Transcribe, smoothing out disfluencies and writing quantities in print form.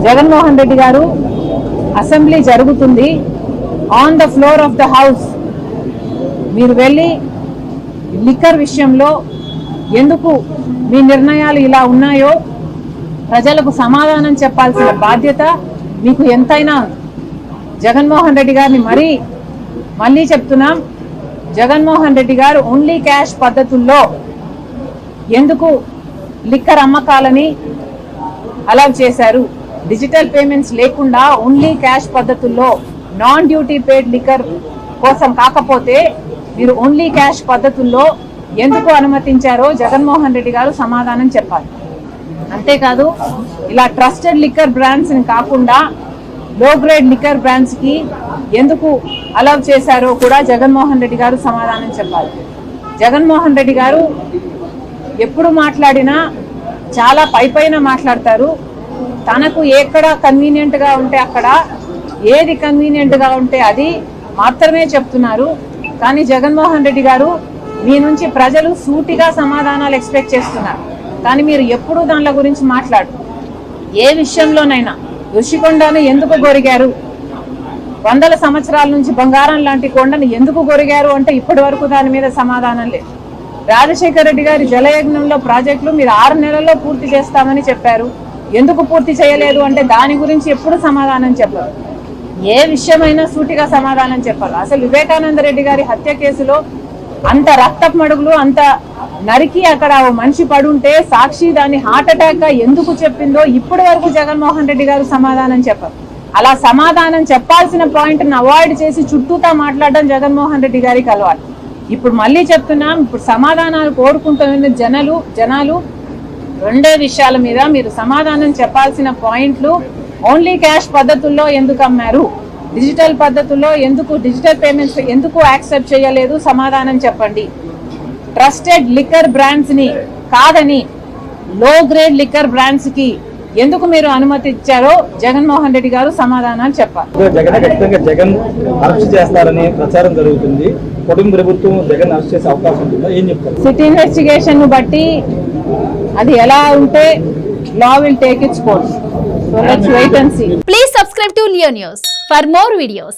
జగన్మోహన్ రెడ్డి గారు అసెంబ్లీ జరుగుతుంది, on the floor of the house మీరు వెళ్ళి లిక్కర్ విషయంలో ఎందుకు మీ నిర్ణయాలు ఇలా ఉన్నాయో ప్రజలకు సమాధానం చెప్పాల్సిన బాధ్యత మీకు ఎంతైనా. జగన్మోహన్ రెడ్డి గారిని మళ్ళీ చెప్తున్నాం, జగన్మోహన్ రెడ్డి గారు ఓన్లీ క్యాష్ పద్ధతుల్లో ఎందుకు లిక్కర్ అమ్మకాలని అలౌ చేశారు? డిజిటల్ పేమెంట్స్ లేకుండా ఓన్లీ క్యాష్ పద్ధతుల్లో నాన్ డ్యూటీ పేడ్ లిక్కర్ కోసం కాకపోతే మీరు ఓన్లీ క్యాష్ పద్ధతుల్లో ఎందుకు అనుమతించారో జగన్మోహన్ రెడ్డి గారు సమాధానం చెప్పాలి. అంతేకాదు ఇలా ట్రస్టెడ్ లిక్కర్ బ్రాండ్స్ కాకుండా లో గ్రేడ్ లిక్కర్ బ్రాండ్స్ కి ఎందుకు అలౌ చేశారో కూడా జగన్మోహన్ రెడ్డి గారు సమాధానం చెప్పాలి. జగన్మోహన్ రెడ్డి గారు ఎప్పుడు మాట్లాడినా చాలా పైపైన మాట్లాడతారు. తనకు ఎక్కడ కన్వీనియంట్ గా ఉంటే అక్కడ, ఏది కన్వీనియంట్ గా ఉంటే అది మాత్రమే చెప్తున్నారు. కానీ జగన్మోహన్ రెడ్డి గారు మీ నుంచి ప్రజలు సూటిగా సమాధానాలు ఎక్స్పెక్ట్ చేస్తున్నారు. కానీ మీరు ఎప్పుడు దానిల గురించి మాట్లాడు. ఏ విషయంలోనైనా ఋషికొండను ఎందుకు గొరిగారు, వందల సంవత్సరాల నుంచి బంగారం లాంటి కొండను ఎందుకు గొరిగారు అంటే ఇప్పటి వరకు దాని మీద సమాధానం లేదు. రాజశేఖర రెడ్డి గారి జలయజ్ఞంలో ప్రాజెక్టులు మీరు 6 నెలల్లో పూర్తి చేస్తామని చెప్పారు, ఎందుకు పూర్తి చేయలేదు అంటే దాని గురించి ఎప్పుడు సమాధానం చెప్పారు. ఏ విషయమైనా సూటిగా సమాధానం చెప్పాలి. అసలు వివేకానంద రెడ్డి గారి హత్య కేసులో అంత రక్తపు మడుగులు, అంత నరికి అక్కడ మనిషి పడుంటే సాక్షి దాన్ని హార్ట్ అటాక్ గా ఎందుకు చెప్పిందో ఇప్పటి వరకు జగన్మోహన్ రెడ్డి గారు సమాధానం చెప్పారు. అలా సమాధానం చెప్పాల్సిన పాయింట్ అవాయిడ్ చేసి చుట్టూతా మాట్లాడడం జగన్మోహన్ రెడ్డి గారికి అలవాటు. ఇప్పుడు మళ్ళీ చెప్తున్నాం, ఇప్పుడు సమాధానాలు కోరుకుంటున్న జనాలు రెండే విషయాల మీద మీరు సమాధానం చెప్పాల్సిన పాయింట్లు. ఓన్లీ క్యాష్ పద్ధతుల్లో ఎందుకు అమ్మారు, డిజిటల్ పద్ధతుల్లో ఎందుకు, డిజిటల్ పేమెంట్స్ ఎందుకు యాక్సెప్ట్ చేయలేదు, సమాధానం చెప్పండి. ట్రస్టెడ్ లిక్కర్ బ్రాండ్స్ ని కాదని లో గ్రేడ్ లిక్కర్ బ్రాండ్స్ కి ఎందుకు మీరు అనుమతి ఇచ్చారో జగన్మోహన్ రెడ్డి గారు సమాధానాలు చెప్పాలి. జగన్ అరెస్ట్ చేస్తారని ప్రచారం జరుగుతుంది. కుటుంబ ప్రభుత్వం జగన్ అరెస్ట్ చేసే అవకాశం ఉంటుందా, ఏం చెప్తారు? సిటీ ఇన్వెస్టిగేషన్ ను బట్టి అది ఎలా ఉంటే law will take its course. So let's wait and see. Please subscribe to Leo News for more videos.